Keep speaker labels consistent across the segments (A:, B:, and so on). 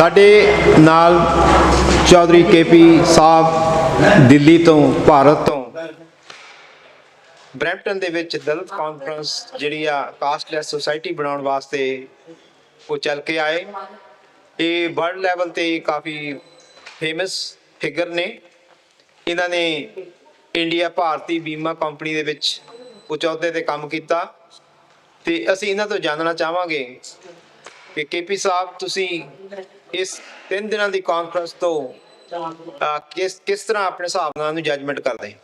A: साडे नाल चौधरी केपी साहब दिल्ली तो भारत तो ब्रैम्पटन दे विच दलित कॉन्फ्रेंस जिहड़ी आ कास्टलैस सोसाइटी बनाउण वास्ते वो चल के आए। ये वर्ल्ड लैवल ते काफ़ी फेमस फिगर ने। इन्हां ने इंडिया भारती बीमा कंपनी दे विच उच्च अहुदे ते काम कीता ते असीं इन्हां तो जानना चाहांगे कि केपी साहब तुसी इस 3 दिनों की कॉन्फ्रेंस तो किस तरह अपने हिसाब नाल जजमेंट करते हैं?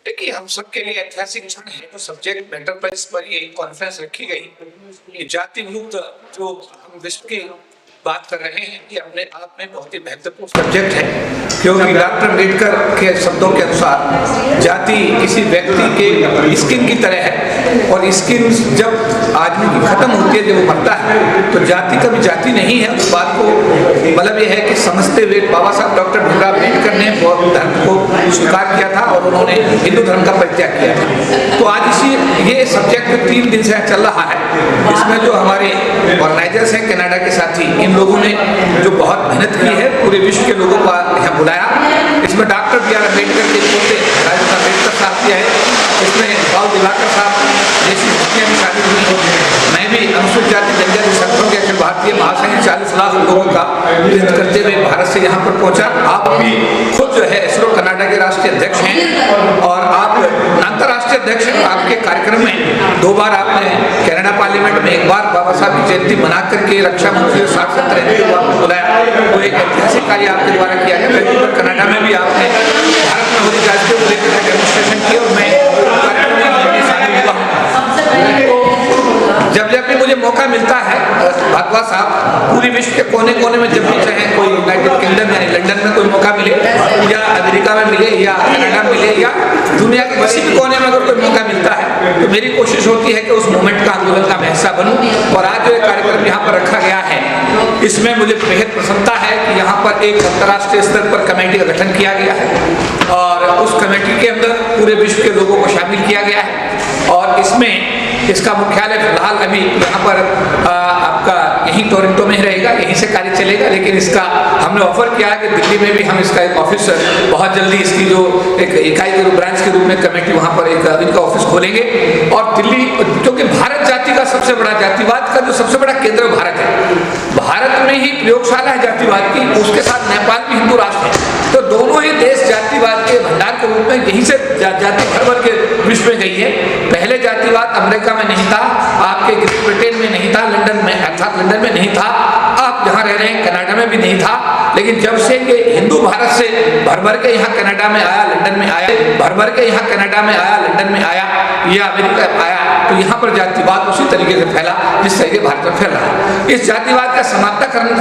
B: देखिए, हम सबके लिए ऐतिहासिक क्षण है। तो सब्जेक्ट मैटर पर इस पर ये कॉन्फ्रेंस रखी गई। ये जाति मुक्त जो हम विश्व की बात कर रहे हैं, ये अपने आप में बहुत ही महत्वपूर्ण सब्जेक्ट है, क्योंकि डॉक्टर अम्बेडकर के शब्दों के अनुसार जाति किसी व्यक्ति के स्किन की तरह है, और स्किन जब आदमी की खत्म होती है, जब वो मरता है, तो जाति कभी जाति नहीं है। उस बात को मतलब ये है कि समझते हुए बाबा साहब डॉक्टर भीमराव अम्बेडकर ने बौद्ध धर्म को स्वीकार किया था और उन्होंने हिंदू धर्म का परित्याग किया था। तो आज ये सब्जेक्ट 3 दिन से चल रहा है। इसमें जो हमारे ऑर्गेनाइजर्स हैं कनाडा के साथी, इन लोगों ने जो बहुत मेहनत की है, पूरे विश्व के लोगों को यहाँ बुलाया। इसमें डॉक्टर B.R. अम्बेडकर के पोते राजेंद्र अम्बेडकर साहब भी है। इसमें बाल दिवाकर साहब जैसी हस्तियाँ भी शामिल हुई। मैं भी अनुसूचित जाति जनजाति संगठन के अखिल भारतीय महासंघ 40 लाख लोगों का प्रतिनिधित्व करते हुए भारत से यहाँ पर पहुँचा। आप भी खुद जो है इसरो कनाडा के राष्ट्रीय अध्यक्ष हैं और आप अंतर्राष्ट्रीय अध्यक्ष हैं। आपके कार्यक्रम में 2 बार आपने कनाडा पार्लियामेंट में 1 बार बाबा साहब की जयंती मना करके रक्षा मंत्री 60-70 को आपने बुलाया। वो एक ऐतिहासिक कार्य आपके द्वारा किया गया। वैंकूवर कनाडा में भी आपने भारत में होली जाति को लेकर डेमोन्स्ट्रेशन किया और मैं कार्यक्रम में शामिल हुआ। जब भी मुझे मौका मिलता है, भागवत साहब पूरी विश्व के कोने कोने में जब भी चाहे कोई यूनाइटेड किंगडम यानी लंदन में कोई मौका मिले, या अमेरिका में मिले, या कनाडा में मिले, या दुनिया के किसी भी कोने में अगर कोई मौका मिलता है, तो मेरी कोशिश होती है कि उस मूवमेंट का आंदोलन का मैं हिस्सा बनूं। और आज जो कार्यक्रम यहाँ पर रखा गया है, इसमें मुझे बेहद प्रसन्नता है कि यहाँ पर एक अंतर्राष्ट्रीय स्तर पर कमेटी का गठन किया गया है और उस कमेटी के अंदर पूरे विश्व के लोगों को शामिल किया गया है। और इसमें इसका मुख्यालय फिलहाल अभी यहाँ पर आपका यहीं टोरंटो में ही रहेगा, यहीं से कार्य चलेगा। लेकिन इसका हमने ऑफर किया है कि दिल्ली में भी हम इसका एक ऑफिस बहुत जल्दी इसकी जो एक इकाई के रूप ब्रांच के रूप में कमेटी वहाँ पर एक इनका ऑफिस खोलेंगे। और दिल्ली, क्योंकि भारत जाति का सबसे बड़ा जातिवाद का जो सबसे बड़ा केंद्र भारत है, भारत में ही प्रयोगशाला है जातिवाद की, उसके साथ नेपाल भी हिंदू राष्ट्र है। तो दोनों ही देश जातिवाद के भंडार के रूप में यहीं से जाति भर के विश्व में गई है। पहले जातिवाद अमेरिका में नहीं था, आपके ग्रेट ब्रिटेन में नहीं था, लंदन में अर्थात लंदन में नहीं था, आप जहाँ रह रहे हैं कनाडा में भी नहीं था। लेकिन जब से ये हिंदू भारत से भर के यहाँ कनाडा में आया, लंदन में आया, भर के यहाँ कनाडा में आया, लंदन में आया या अमेरिका में आया, तो यहाँ पर जातिवाद उसी तरीके से फैला जिस तरीके भारत में फैल रहा है। इस जातिवाद का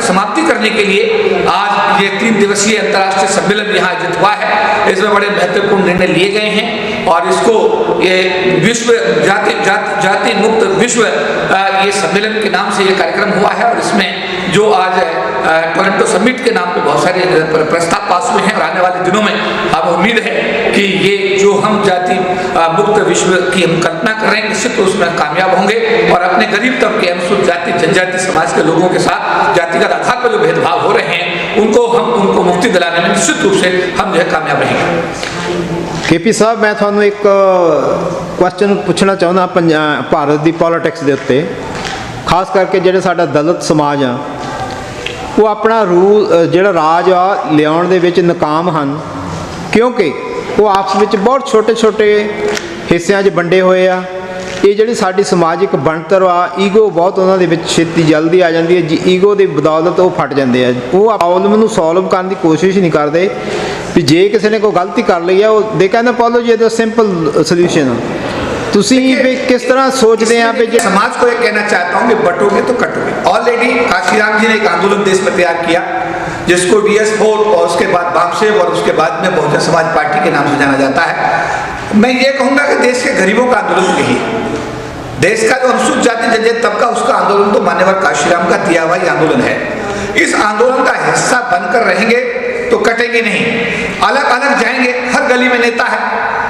B: समाप्ति करने के लिए आज ये 3 दिवसीय अंतर्राष्ट्रीय सम्मेलन यहाँ आयोजित हुआ है। इसमें बड़े महत्वपूर्ण निर्णय लिए गए हैं और इसको ये विश्व जाति मुक्त विश्व ये सम्मेलन के नाम से ये कार्यक्रम हुआ है। और इसमें जो आज टोरंटो समिट के नाम पे बहुत सारे प्रस्ताव पास हुए हैं और आने वाले दिनों में अब उम्मीद है कि ये जो हम जाति मुक्त विश्व की हम कल्पना कर रहे हैं, निश्चित रूप उसमें कामयाब होंगे और अपने गरीब तबके अनुसूचित जाति जनजाति समाज के लोगों के साथ जातिगत आधार पर जो भेदभाव हो रहे हैं उनको मुक्ति दिलाने में निश्चित रूप से हम जो है कामयाब रहेंगे।
A: केपी साहब, मैं थानू एक क्वेश्चन पूछना चाहना भारत की पॉलिटिक्स के उत्ते, खास करके जिहड़े साडा दलित समाज आ वो अपना रूल जिहड़ा राज आ लियाउण दे विच नाकाम हन, क्योंकि वो आपस में बहुत छोटे छोटे हिस्सों च वंडे हुए आ। ये जिहड़ी साडी समाजिक बनतर आ, ईगो बहुत उन्हां दे विच छेती जल्दी आ जाती है जी। ईगो की बदौलत वो फट जाते हैं, वो प्रॉब्लम नूं सॉल्व करने की कोशिश नहीं करते भी जे किसी ने कोई गलती कर ली है वो दे कहते apology is a simple solution. तुसी किस तरह सोचते हैं पे
B: समाज को ये कहना चाहता हूँ कि बटोगे तो कटोगे। ऑलरेडी काशीराम जी ने एक आंदोलन देश में तैयार किया जिसको DS फोर्ट और उसके बाद बामसेव और उसके बाद में बहुजन समाज पार्टी के नाम से जाना जाता है। मैं ये कहूँगा कि देश के गरीबों का आंदोलन यही है। देश का जो अनुसूचित जाति जनजाति तबका उसका आंदोलन तो मान्यवर काशीराम का दिया हुआ आंदोलन है। इस आंदोलन का हिस्सा बनकर रहेंगे तो कटेंगे नहीं, अलग अलग जाएंगे। हर गली में नेता है,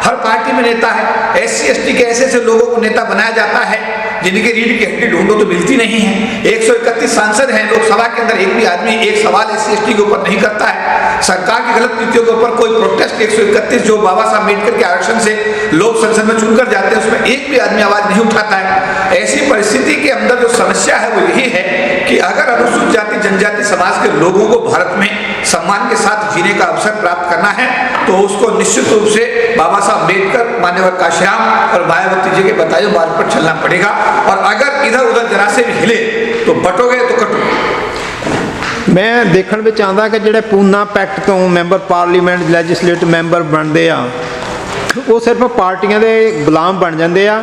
B: हर पार्टी में नेता है, SC ST के ऐसे लोगों को नेता बनाया जाता है जिनकी रीढ़ की हड्डी ढूंढो तो मिलती नहीं है। 131 सांसद हैं लोकसभा के अंदर, एक भी आदमी एक सवाल SC/ST के ऊपर नहीं करता है। सरकार की गलत नीतियों के ऊपर कोई प्रोटेस्ट 131 जो बाबा साहब अम्बेडकर के आरक्षण से लोग संसद में चुनकर जाते हैं उसमें एक भी आदमी आवाज नहीं उठाता है। ऐसी परिस्थिति के अंदर जो समस्या है वो यही है कि अगर अनुसूचित जाति जनजाति समाज के लोगों को भारत में सम्मान के साथ जीने का अवसर प्राप्त करना है तो उसको निश्चित रूप से बाबा साहब अम्बेडकर, मान्यवर काशीराम और मायावती जी के बताए मार्ग पर चलना पड़ेगा। और अगर इधर उधर जरा से भी हिले तो बटोगे तो कटोगे।
A: मैं देखਣ ਵਿੱਚ ਆਉਂਦਾ ਕਿ ਜਿਹੜੇ ਪੂਨਾ ਪੈਕਟ ਤੋਂ ਮੈਂਬਰ ਪਾਰਲੀਮੈਂਟ ਲੈਜਿਸਲੇਟਿਵ ਮੈਂਬਰ ਬਣਦੇ ਆ ਉਹ ਸਿਰਫ ਪਾਰਟੀਆਂ ਦੇ ਗੁਲਾਮ ਬਣ ਜਾਂਦੇ ਆ।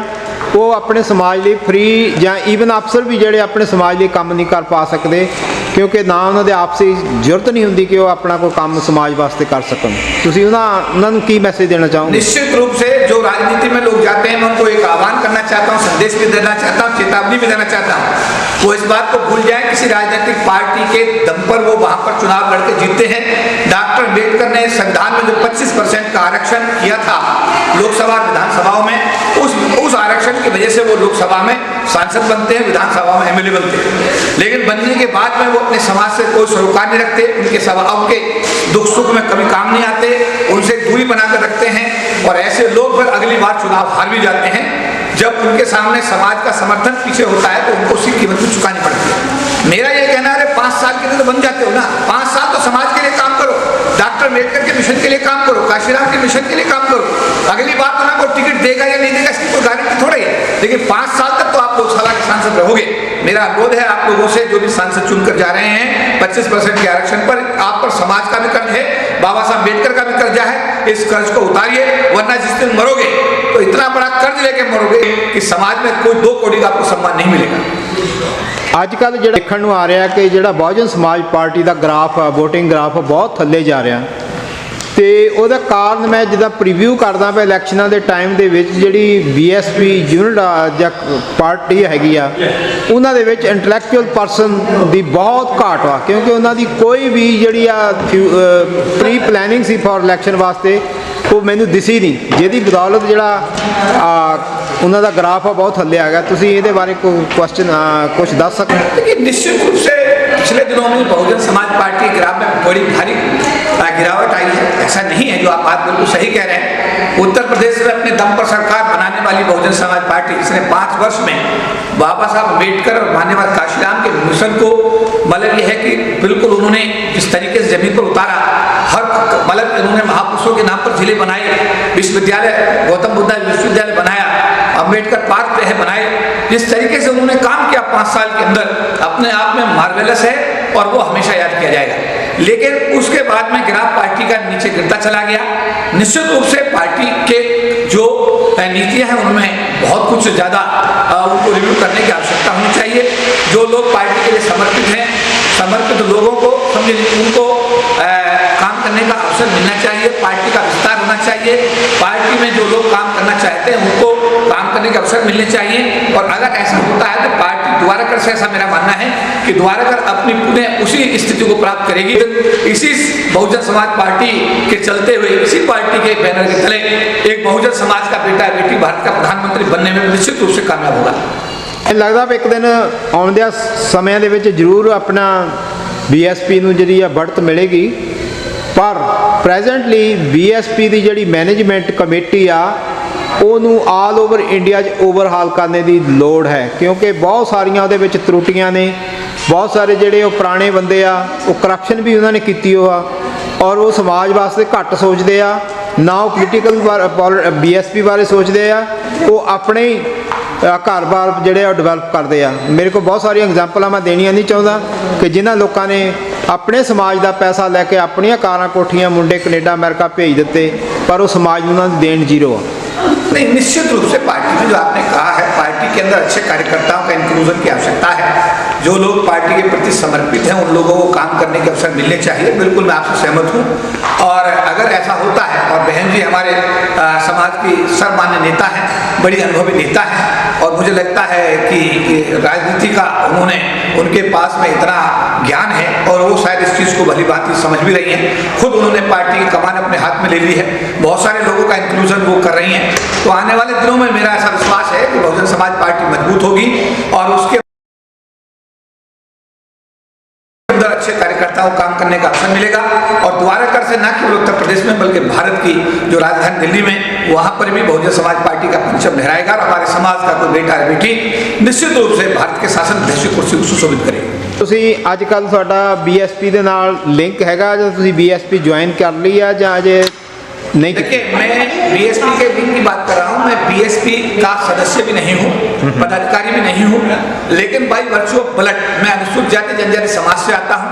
A: ਉਹ ਆਪਣੇ ਸਮਾਜ ਲਈ ਫ੍ਰੀ ਜਾਂ ਈਵਨ ਅਫਸਰ ਵੀ ਜਿਹੜੇ ਆਪਣੇ ਸਮਾਜ ਲਈ ਕੰਮ ਨਹੀਂ ਕਰ ਪਾ ਸਕਦੇ ਕਿਉਂਕਿ ਨਾ ਉਹਨਾਂ ਦੇ ਆਪਸੀ ਜ਼ਰੂਰਤ ਨਹੀਂ ਹੁੰਦੀ ਕਿ ਉਹ ਆਪਣਾ ਕੋਈ ਕੰਮ ਸਮਾਜ ਵਾਸਤੇ ਕਰ ਸਕਣ। ਤੁਸੀਂ ਉਹਨਾਂ ਨੂੰ ਕੀ ਮੈਸੇਜ देना चाहोगे?
B: निश्चित रूप से जो राजनीति में लोग जाते हैं मैं उनको एक आह्वान करना चाहता हूँ, संदेश भी देना चाहता हूँ, चेतावनी भी देना चाहता हूँ। वो इस बात को भूल जाए किसी राजनीतिक पार्टी के दम पर वो वहां पर चुनाव लड़के जीतते हैं। डॉक्टर अम्बेडकर ने संविधान में जो 25% का आरक्षण किया था लोकसभा विधानसभाओं में, उस आरक्षण की वजह से वो लोकसभा में सांसद बनते हैं, विधानसभा में MLA बनते हैं। लेकिन बनने के बाद में वो अपने समाज से कोई सरोकार नहीं रखते, उनके सभाओं के दुख सुख में कभी काम नहीं आते, उनसे दूरी बनाकर रखते हैं और ऐसे लोग फिर अगली बार चुनाव हार भी जाते हैं। जब उनके सामने समाज का समर्थन पीछे होता है तो उनको उसी कीमत भी चुकानी पड़ती है। मेरा ये कहना है 5 साल के लिए तो बन जाते हो ना, 5 साल तो समाज के लिए काम करो, डॉक्टर अम्बेडकर के मिशन के लिए काम करो, काशीराम के मिशन के लिए काम करो। अगली बार तो ना कोई टिकट देगा या नहीं देगा इसकी कोई गारंटी थोड़ी है, लेकिन 5 साल तक तो आप लोकसभा के सांसद रहोगे। मेरा अनुरोध है आप लोगों से जो भी सांसद चुनकर जा रहे हैं 25% के आरक्षण पर, आप पर समाज का भी कर्ज है, बाबा साहब अम्बेडकर का भी कर्जा है, इस कर्ज को उतारिए वरना जिस दिन मरोगे तो इतना बड़ा कर्ज लेके मरोगे कि समाज में कोई 2 कौड़ी का आपको सम्मान नहीं मिलेगा।
A: ਅੱਜ ਕੱਲ੍ਹ ਜਿਹੜਾ ਦੇਖਣ ਨੂੰ ਆ ਰਿਹਾ ਕਿ ਜਿਹੜਾ ਬਹੁਜਨ ਸਮਾਜ ਪਾਰਟੀ ਦਾ ਗ੍ਰਾਫ ਆ, VOTING ਗ੍ਰਾਫ ਬਹੁਤ ਥੱਲੇ ਜਾ ਰਿਹਾ ਤੇ ਉਹਦਾ ਕਾਰਨ ਮੈਂ ਜਿੱਦਾਂ ਪ੍ਰੀਵਿਊ ਕਰਦਾ ਪਿਆ ਇਲੈਕਸ਼ਨਾਂ ਦੇ ਟਾਈਮ ਦੇ ਵਿੱਚ ਜਿਹੜੀ BSP ਯੂਨਿਟ ਜਾਂ ਪਾਰਟੀ ਹੈਗੀ ਆ ਉਹਨਾਂ ਦੇ ਵਿੱਚ ਇੰਟੈਲੈਕਚੁਅਲ ਪਰਸਨ ਦੀ ਬਹੁਤ ਘਾਟ ਆ ਕਿਉਂਕਿ ਉਹਨਾਂ ਦੀ ਕੋਈ ਵੀ ਜਿਹੜੀ ਆ pre planning C for election ਵਾਸਤੇ ਉਹ ਮੈਨੂੰ ਦਿਸੀ ਨਹੀਂ, ਜਿਹਦੀ ਬਦੌਲਤ ਜਿਹੜਾ ਉਹਨਾਂ ਦਾ ग्राफ ਆ बहुत थल्ले आ गया। ਤੁਸੀਂ ਇਹਦੇ ਬਾਰੇ ਕੋਈ क्वेश्चन कुछ दस सकते?
B: देखिए निश्चित रूप से पिछले दिनों में बहुजन समाज पार्टी के ग्राफ में बड़ी भारी गिरावट आई है, ऐसा नहीं है जो आप बात बिल्कुल सही कह रहे हैं। उत्तर प्रदेश में अपने दम पर सरकार बनाने वाली बहुजन समाज पार्टी इसने 5 वर्ष में बाबा साहब अम्बेडकर और मान्यवर काशीराम के मिशन को मतलब ये है कि बिल्कुल उन्होंने जिस तरीके से जमीन पर उतारा, हर मतलब उन्होंने महापुरुषों के नाम पर जिले बनाए, विश्वविद्यालय गौतम बुद्ध विश्वविद्यालय बनाया, अम्बेडकर पार्क है बनाए, जिस तरीके से उन्होंने काम किया 5 साल के अंदर अपने आप में मार्वेलस है और वो हमेशा याद किया जाएगा। लेकिन उसके बाद में ग्राफ पार्टी का नीचे गिरता चला गया। निश्चित रूप से पार्टी के जो नीतियां हैं उनमें बहुत कुछ ज़्यादा उनको रिव्यू करने की आवश्यकता होनी चाहिए। जो लोग पार्टी के लिए समर्पित हैं, समर्पित लोगों को समझे उनको काम करने का अवसर मिलना चाहिए, पार्टी का विस्तार होना चाहिए, पार्टी में जो लोग काम करना चाहते हैं उनको काम करने के अवसर मिलने चाहिए। और अगर ऐसा होता है तो पार्टी द्वारकर से, ऐसा मेरा मानना है कि द्वारकर अपनी पुनः उसी स्थिति को प्राप्त करेगी। इसी बहुजन समाज पार्टी के चलते हुए इसी पार्टी के बैनर के तले एक बहुजन समाज का बेटा बेटी भारत का प्रधानमंत्री बनने में निश्चित रूप से कामयाब होगा।
A: ਲੱਗਦਾ ਵੀ ਇੱਕ ਦਿਨ ਆਉਂਦਿਆਂ ਸਮਿਆਂ ਦੇ ਵਿੱਚ ਜ਼ਰੂਰ ਆਪਣਾ BSP ਨੂੰ ਜਿਹੜੀ ਆ बढ़त ਮਿਲੇਗੀ, ਪਰ ਪ੍ਰੈਜ਼ੈਂਟਲੀ BSP ਦੀ ਜਿਹੜੀ ਮੈਨੇਜਮੈਂਟ ਕਮੇਟੀ ਆ ਉਹਨੂੰ ਆਲ ਓਵਰ ਇੰਡੀਆ 'ਚ ਓਵਰਹਾਲ ਕਰਨ ਦੀ ਲੋੜ ਹੈ ਕਿਉਂਕਿ ਬਹੁਤ ਸਾਰੀਆਂ ਉਹਦੇ ਵਿੱਚ ਤਰੁੱਟੀਆਂ ਨੇ। ਬਹੁਤ ਸਾਰੇ ਜਿਹੜੇ ਉਹ ਪੁਰਾਣੇ ਬੰਦੇ ਆ ਉਹ ਕਰਪਸ਼ਨ ਵੀ ਉਹਨਾਂ ਨੇ ਕੀਤੀ ਉਹ ਆ ਔਰ ਉਹ ਸਮਾਜ ਵਾਸਤੇ ਘੱਟ ਸੋਚਦੇ ਆ, ਨਾ ਉਹ ਪੋਲੀਟੀਕਲ BSP ਬਾਰੇ ਸੋਚਦੇ ਆ, ਉਹ ਆਪਣੇ ਹੀ ਘਰ-ਬਾਰ ਜਿਹੜੇ ਉਹ ਡਿਵੈਲਪ ਕਰਦੇ ਆ। ਮੇਰੇ ਕੋਲ ਬਹੁਤ ਸਾਰੀਆਂ ਐਗਜ਼ਾਮਪਲਾਂ ਮੈਂ ਦੇਣੀਆਂ ਨਹੀਂ ਚਾਹੁੰਦਾ ਕਿ ਜਿਨ੍ਹਾਂ ਲੋਕਾਂ ਨੇ ਆਪਣੇ ਸਮਾਜ ਦਾ ਪੈਸਾ ਲੈ ਕੇ ਆਪਣੀਆਂ ਕਾਰਾਂ ਕੋਠੀਆਂ ਮੁੰਡੇ ਕੈਨੇਡਾ अमेरिका ਭੇਜ ਦਿੱਤੇ ਪਰ ਉਹ ਸਮਾਜ ਨੂੰ ਉਹਨਾਂ ਦੀ ਦੇਣ ਜ਼ੀਰੋ ਆ।
B: नहीं, निश्चित रूप से पार्टी में जो आपने कहा है पार्टी के अंदर अच्छे कार्यकर्ताओं का इंक्लूजन की आवश्यकता है। जो लोग पार्टी के प्रति समर्पित हैं उन लोगों को काम करने के अवसर मिलने चाहिए, बिल्कुल मैं आपसे सहमत हूँ। और अगर ऐसा होता है और बहन जी हमारे समाज की सर्वमान्य नेता हैं, बड़ी अनुभवी नेता हैं, और मुझे लगता है कि राजनीति का उनके पास में इतना ज्ञान है और वो शायद इस चीज़ को भली भांति समझ भी रही हैं। खुद उन्होंने पार्टी की कमान अपने हाथ में ले ली है, बहुत सारे लोगों का इंक्लूजन वो कर रही हैं। तो आने वाले दिनों में मेरा ऐसा विश्वास है कि बहुजन समाज पार्टी मजबूत होगी और उसके अंदर अच्छे कार्यकर्ताओं को काम करने का अवसर मिलेगा। और दोबारा कर से न केवल उत्तर प्रदेश में बल्कि भारत की जो राजधानी दिल्ली में, वहां पर भी बहुजन समाज पार्टी का परचम लहराएगा और हमारे समाज का कोई बेटा या बेटी निश्चित रूप से भारत के शासन अध्यक्ष कुर्सी को सुशोभित करेगी।
A: ਤੁਸੀਂ ਅੱਜ ਕੱਲ੍ਹ ਤੁਹਾਡਾ BSP ਦੇ ਨਾਲ ਲਿੰਕ ਹੈਗਾ ਜਾਂ ਤੁਸੀਂ BSP ज्वाइन कर ली है ਜਾਂ अजे नहीं?
B: देखिए, मैं BSP के लिंक की बात कर रहा हूँ। मैं BSP का सदस्य भी नहीं हूँ, पदाधिकारी भी नहीं हूँ, लेकिन बाई वर्चू ऑफ ब्लड मैं अनुसूचित जाति जनजाति समाज से आता हूँ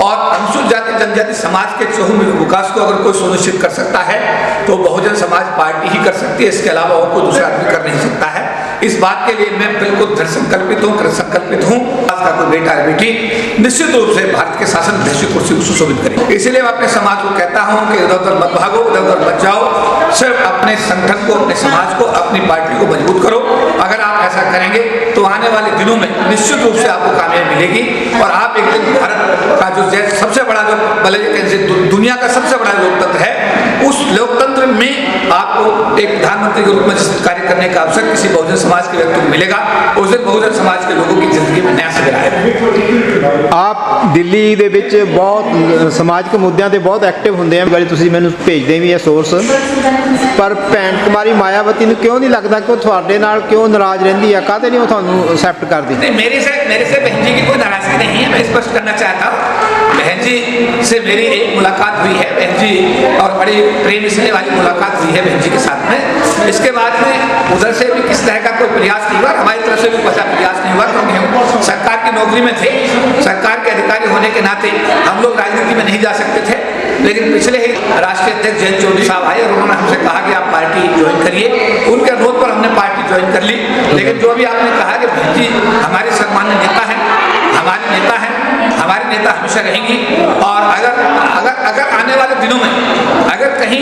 B: और अनुसूचित जाति जनजाति समाज के चहुमुखी विकास को अगर कोई सुनिश्चित कर सकता है तो बहुजन समाज पार्टी ही कर सकती है, इसके अलावा और कोई दूसरा आदमी कर नहीं सकता है। इस बात के लिए मैं बिल्कुल दृढ़ संकल्पित हूँ, कृत संकल्पित हूँ। का कोई बेटा या बेटी निश्चित रूप से भारत के शासन अध्यक्ष कुर्सी को सुशोभित करेगी। इसलिए मैं अपने समाज को कहता हूँ कि इधर उधर मत भागो, इधर उधर मत जाओ, सिर्फ अपने संगठन को, अपने समाज को, अपनी पार्टी को मजबूत करो। अगर आप ऐसा करेंगे तो आने वाले दिनों में निश्चित रूप से आपको कामयाबी मिलेगी और आप एक दिन भारत का जो सबसे बड़ा जो दुनिया का सबसे बड़ा लोकतंत्र है, उस लोकतंत्र में आपको एक प्रधानमंत्री के रूप में कार्य करने का अवसर किसी बहुजन समाज के व्यक्ति को मिलेगा। उस दिन बहुजन समाज के लोगों की जिंदगी में नया सवेरा आएगा।
A: आप ਦਿੱਲੀ ਦੇ ਵਿੱਚ ਬਹੁਤ ਸਮਾਜਿਕ ਮੁੱਦਿਆਂ ਤੇ ਬਹੁਤ ਐਕਟਿਵ ਹੁੰਦੇ ਆ, ਵਾਰੀ ਤੁਸੀਂ ਮੈਨੂੰ ਭੇਜਦੇ ਵੀ ਹੈ ਸੋਰਸ, ਪਰ ਭੈਣ ਕੁਮਾਰੀ ਮਾयावती ਨੂੰ ਕਿਉਂ नहीं लगता कि वो ਤੁਹਾਡੇ ਨਾਲ क्यों नाराज रहती है? काहते नहीं वो ਤੁਹਾਨੂੰ एक्सेप्ट करती?
B: नहीं, मेरे से बहन जी की कोई नाराजगी नहीं है। मैं स्पष्ट करना चाहता हूँ, बहन जी से मेरी एक मुलाकात हुई है, बहन जी और बड़ी प्रेम स्नेह वाली मुलाकात हुई है बहन जी के साथ में। इसके बाद में उधर से भी किस तरह का कोई प्रयास नहीं हुआ, हमारी तरफ से भी कोई प्रयास नहीं हुआ, क्योंकि हम सरकार की नौकरी में थे, सरकार के अधिकारी होने के नाते हम लोग राजनीति में नहीं जा सकते थे। लेकिन पिछले ही राष्ट्रीय अध्यक्ष जयंत चौधरी साहब आए और उन्होंने हमसे कहा कि आप पार्टी ज्वाइन करिए। उनके अनुरोध पर हमने पार्टी ज्वाइन कर ली। लेकिन जो भी आपने कहा कि बहन जी हमारे सम्मान्य नेता हैं, हमारे नेता हैं, हमारी नेता हमेशा रहेंगी और अगर आने वाले दिनों में अगर कहीं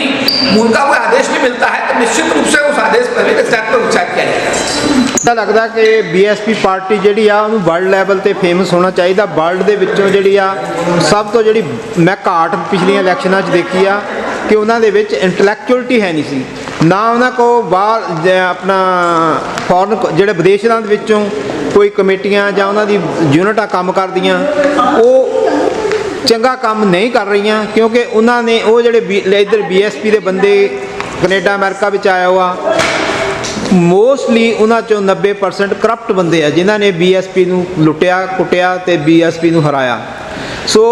B: उनका कोई आदेश भी मिलता है तो निश्चित रूप से उस आदेश पर भी विचार किया जाएगा।
A: ਤਾਂ ਲੱਗਦਾ ਕਿ BSP ਪਾਰਟੀ ਜਿਹੜੀ ਆ ਉਹਨੂੰ ਵਰਲਡ ਲੈਵਲ ਤੇ ਫੇਮਸ ਹੋਣਾ ਚਾਹੀਦਾ। ਵਰਲਡ ਦੇ ਵਿੱਚੋਂ ਜਿਹੜੀ ਆ ਸਭ ਤੋਂ ਜਿਹੜੀ ਮੈਂ ਘਾਟ ਪਿਛਲੀਆਂ ਇਲੈਕਸ਼ਨਾਂ 'ਚ ਦੇਖੀ ਆ ਕਿ ਉਹਨਾਂ ਦੇ ਵਿੱਚ ਇੰਟੈਲੈਕਚੁਅਲਿਟੀ ਹੈ ਨਹੀਂ ਸੀ, ਨਾ ਉਹਨਾਂ ਕੋਲ ਬਾਹਰ ਆਪਣਾ ਫੋਰਨ ਜਿਹੜੇ ਵਿਦੇਸ਼ਾਂ ਦੇ ਵਿੱਚੋਂ ਕੋਈ ਕਮੇਟੀਆਂ ਜਾਂ ਉਹਨਾਂ ਦੀ ਯੂਨਿਟਾਂ ਕੰਮ ਕਰਦੀਆਂ, ਉਹ ਚੰਗਾ ਕੰਮ ਨਹੀਂ ਕਰ ਰਹੀਆਂ ਕਿਉਂਕਿ ਉਹਨਾਂ ਨੇ ਉਹ ਜਿਹੜੇ ਇੱਧਰ BSP ਦੇ ਬੰਦੇ ਕੈਨੇਡਾ ਅਮਰੀਕਾ ਵਿੱਚ ਆਇਆ ਹੋਆ ਮੋਸਟਲੀ ਉਹਨਾਂ 'ਚੋਂ 90% ਕਰਪਟ ਬੰਦੇ ਆ ਜਿਨ੍ਹਾਂ ਨੇ BSP ਨੂੰ ਲੁੱਟਿਆ ਕੁੱਟਿਆ ਅਤੇ BSP ਨੂੰ ਹਰਾਇਆ। ਸੋ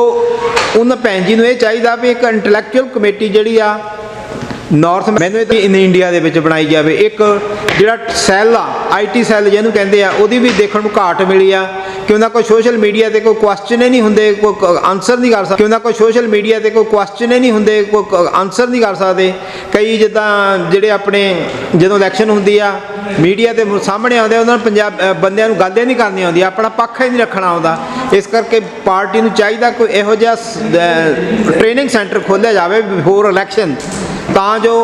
A: ਉਹਨਾਂ ਭੈਣ ਜੀ ਨੂੰ ਇਹ ਚਾਹੀਦਾ ਵੀ ਇੱਕ ਇੰਟੈਲੈਕਚੁਅਲ ਕਮੇਟੀ ਜਿਹੜੀ ਆ ਨਾਰਥ ਮੈਨੂੰ ਇਨ ਇੰਡੀਆ ਦੇ ਵਿੱਚ ਬਣਾਈ ਜਾਵੇ। ਇੱਕ ਜਿਹੜਾ ਸੈੱਲ ਆ IT ਸੈੱਲ ਜਿਹਨੂੰ ਕਹਿੰਦੇ ਆ, ਉਹਦੀ ਵੀ ਦੇਖਣ ਨੂੰ ਘਾਟ ਮਿਲੀ ਆ ਕਿ ਉਹਨਾਂ ਕੋਲ ਸੋਸ਼ਲ ਮੀਡੀਆ 'ਤੇ ਕੋਈ ਕੁਐਸਚਨ ਹੀ ਨਹੀਂ ਹੁੰਦੇ, ਕੋਈ ਆਨਸਰ ਨਹੀਂ ਕਰ ਸਕਦੇ, ਕਿ ਉਹਨਾਂ ਕੋਲ ਸੋਸ਼ਲ ਮੀਡੀਆ 'ਤੇ ਕੋਈ ਕੁਐਸਚਨ ਹੀ ਨਹੀਂ ਹੁੰਦੇ, ਕੋਈ ਆਨਸਰ ਨਹੀਂ ਕਰ ਸਕਦੇ। ਕਈ ਜਿੱਦਾਂ ਜਿਹੜੇ ਆਪਣੇ ਜਦੋਂ ਇਲੈਕਸ਼ਨ ਹੁੰਦੀ ਆ ਮੀਡੀਆ ਦੇ ਸਾਹਮਣੇ ਆਉਂਦੇ, ਉਹਨਾਂ ਨੂੰ ਬੰਦਿਆਂ ਨੂੰ ਗੱਲ ਹੀ ਨਹੀਂ ਕਰਨੀ ਆਉਂਦੀ, ਆਪਣਾ ਪੱਖ ਹੀ ਨਹੀਂ ਰੱਖਣਾ ਆਉਂਦਾ। ਇਸ ਕਰਕੇ ਪਾਰਟੀ ਨੂੰ ਚਾਹੀਦਾ ਕੋਈ ਇਹੋ ਜਿਹਾ ਟ੍ਰੇਨਿੰਗ ਸੈਂਟਰ ਖੋਲ੍ਹਿਆ ਜਾਵੇ ਬਿਫੋਰ ਇਲੈਕਸ਼ਨ, ਤਾਂ ਜੋ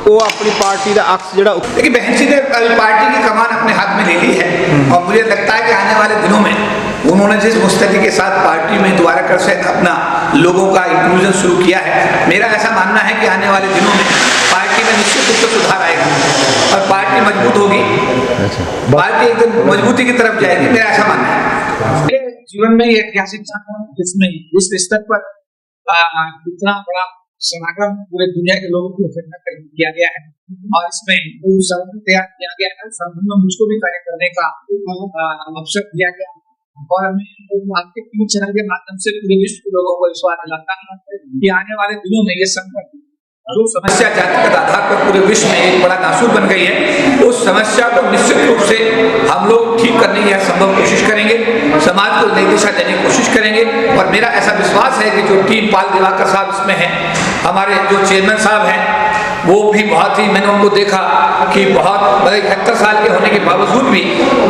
A: वो अपनी पार्टी का अक्स जरा।
B: देखिए, बहन जी ने पार्टी की कमान अपने हाथ में ले ली है और मुझे लगता है कि आने वाले दिनों में उन्होंने जिस मुस्तैदी के साथ पार्टी में दोबारा कर से अपना लोगों का इंक्लूजन शुरू किया है, मेरा ऐसा मानना है कि आने वाले दिनों में पार्टी में निश्चित रूप से सुधार आएगा और पार्टी मजबूत होगी। पार्टी एकदम मजबूती की तरफ जाएगी, मेरा ऐसा मानना है। जीवन में ये ऐतिहासिक क्षण है जिसमें विश्व स्तर पर इतना बड़ा समागम पूरे दुनिया के लोगों को इकट्ठा किया गया है और इसमें संगठन तैयार किया गया है। संगठन में मुझको भी कार्य करने का अवसर दिया गया और हमें आपके 3 चैनल के माध्यम से पूरे विश्व के लोगों को विश्वास दिलाता है कि आने वाले दिनों में ये संगठन जो समस्या जातिगत आधार पर पूरे विश्व में एक बड़ा नासूर बन गई है, उस समस्या को निश्चित रूप से हम लोग ठीक करने की संभव कोशिश करेंगे, समाज को नई दिशा देने की कोशिश करेंगे। और मेरा ऐसा विश्वास है कि जो टीम पाल दिवाकर साहब इसमें है, हमारे जो चेयरमैन साहब हैं, वो भी बहुत ही, मैंने उनको देखा कि बहुत 71 साल के होने के बावजूद भी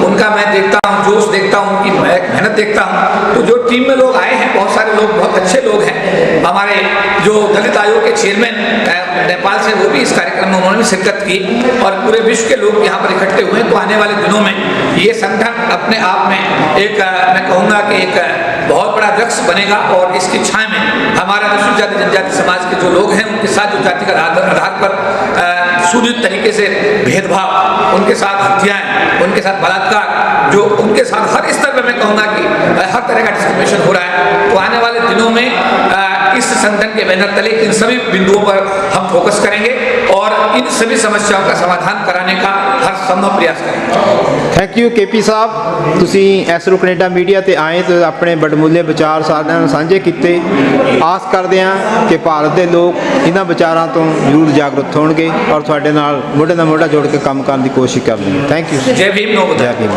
B: उनका मैं देखता हूँ जोश, देखता हूँ उनकी मेहनत देखता हूँ। तो जो टीम में लोग आए हैं, बहुत सारे लोग बहुत अच्छे लोग हैं। हमारे जो दलित आयोग के चेयरमैन नेपाल से, वो भी इस कार्यक्रम में उन्होंने भी शिरकत की और पूरे विश्व के लोग यहाँ पर इकट्ठे हुए। तो आने वाले दिनों में ये संगठन अपने आप में एक मैं कहूँगा कि एक बहुत बड़ा वृक्ष बनेगा और इसकी छाया में हमारा अनुसूचित जाति जनजाति समाज के जो लोग हैं उनके साथ जो जाति का आधार पर सुनिश्चित तरीके से भेदभाव, उनके साथ हत्याएं, उनके साथ बलात्कार, जो उनके साथ हर स्तर पर मैं कहूँगा कि हर तरह का डिस्क्रिमिनेशन हो रहा है। तो आने वाले दिनों में इस संगठन के बैनर तले इन सभी बिंदुओं पर हम फोकस करेंगे और इन सभी समस्याओं का समाधान कराने का हर संभव प्रयास करेंगे।
A: ਥੈਂਕ ਯੂ ਕੇਪੀ ਸਾਹਿਬ, ਤੁਸੀਂ ਐਸਰੋ ਕੈਨੇਡਾ ਮੀਡੀਆ ਤੇ ਆਏ ਤੇ ਆਪਣੇ ਬੜਮੁੱਲੇ ਵਿਚਾਰ ਸਾਰਿਆਂ ਨਾਲ ਸਾਂਝੇ ਕੀਤੇ। ਆਸ ਕਰਦੇ ਹਾਂ ਕਿ ਭਾਰਤ ਦੇ ਲੋਕ ਇਹਨਾਂ ਵਿਚਾਰਾਂ ਤੋਂ ਜ਼ਰੂਰ ਜਾਗਰੂਕ ਹੋਣਗੇ ਔਰ ਤੁਹਾਡੇ ਨਾਲ ਮੋਢੇ ਨਾਲ ਮੋਢਾ ਜੋੜ ਕੇ ਕੰਮ ਕਰਨ ਦੀ ਕੋਸ਼ਿਸ਼ ਕਰਨਗੇ। Thank you.
B: ਜੈ ਭੀਮ।
A: ਜੈ ਭੀਮ।